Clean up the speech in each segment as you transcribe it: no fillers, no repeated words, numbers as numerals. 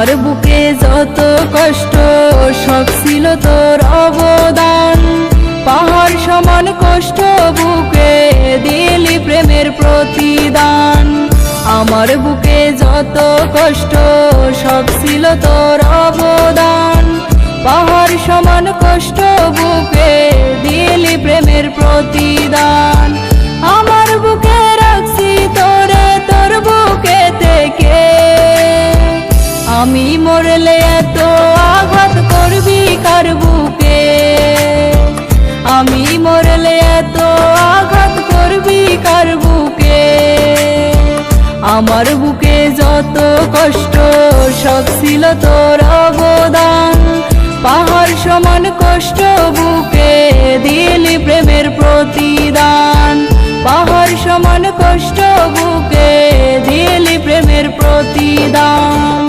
আমার বুকে যত কষ্ট সব ছিল তোর অবদান। পাহাড় সমান কষ্ট বুকে দিলি প্রেমের প্রতিদান। আমার বুকে যত কষ্ট সব ছিল তোর অবদান। পাহাড় সমান কষ্ট বুকে দিলি প্রেমের প্রতিদান। আমার বুকে রাখছি তোরে তোর বুকে থেকে, আমি মরলে এত আঘাত করবি কার বুকে। আমি মরলে এত আঘাত করবি কার বুকে। আমার বুকে যত কষ্ট সব ছিল তোর অবদান। পাহাড় সমান কষ্ট বুকে দিলি প্রেমের প্রতিদান। পাহাড় সমান কষ্ট বুকে দিলি প্রেমের প্রতিদান।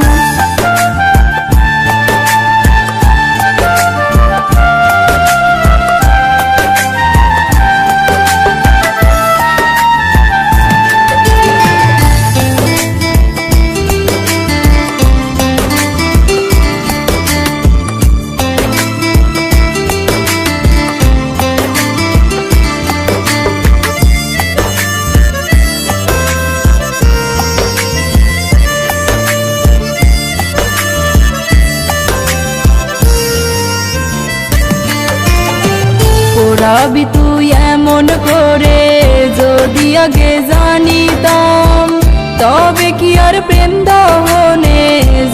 পোড়াবি তুই এমন করে যদি আগে জানিতাম, তবে কি আর প্রেম দহনে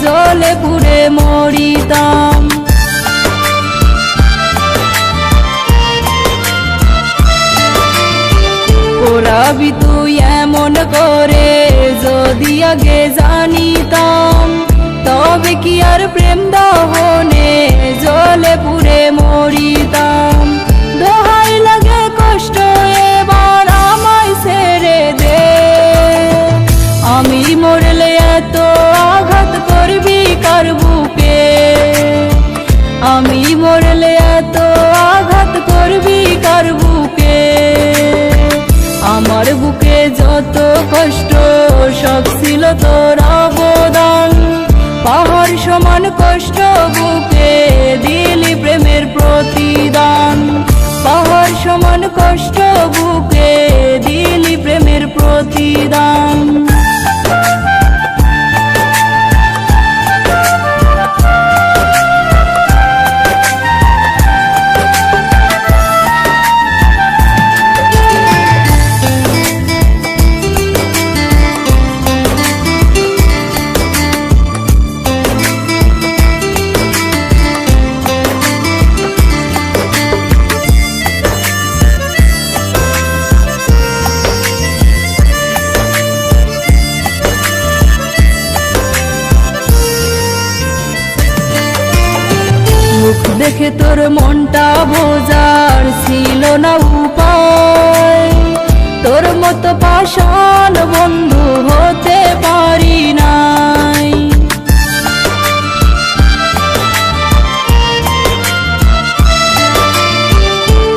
জ্বলে পুড়ে মরিতাম। পোড়াবি তুই এমন করে যদি আগে জানিতাম, তবে কি আর প্রেম দহনে জ্বলে পুড়ে মরিতাম। দোহাই লাগে কষ্ট এবার আমায় ছেড়ে দে, আমি মরলে এত আঘাত করবি কার বুকে। আমি মরলে এত আঘাত করবি কার বুকে। আমার বুকে যত কষ্ট সব ছিল তোর অবদান। পাহাড় সমান কষ্ট বুকে দিলি প্রেমের প্রতিদান। পাহাড় সমান কষ্ট বুকে দিলি প্রেমের প্রতিদান। মুখ দেখে তোর মনটা বোঝার ছিল না উপায়। তোর মতো পাষাণ বন্ধু হতে পারি নাই।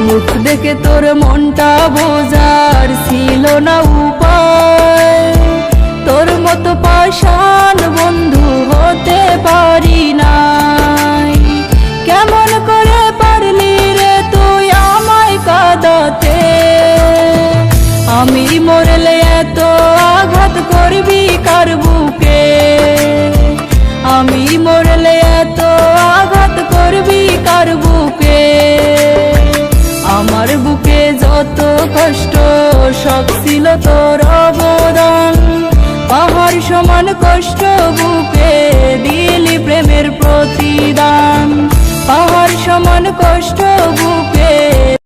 মুখ দেখে তোর মনটা বোঝার ছিল না উপায়। তোর মতো পাষাণ বন্ধু হতে পারি নাই। কেমন করে পারলি রে তুই আমায় কাঁদাতে, আমি মরলে এত আঘাত করবি কার বুকে। আমি মরলে এত আঘাত করবি কার বুকে। আমার বুকে যত কষ্ট সব ছিল তোর অবদান। পাহাড় সমান কষ্ট বুকে দিলি প্রেমের প্রতিদান। পাহাড় সমান কষ্ট বুকে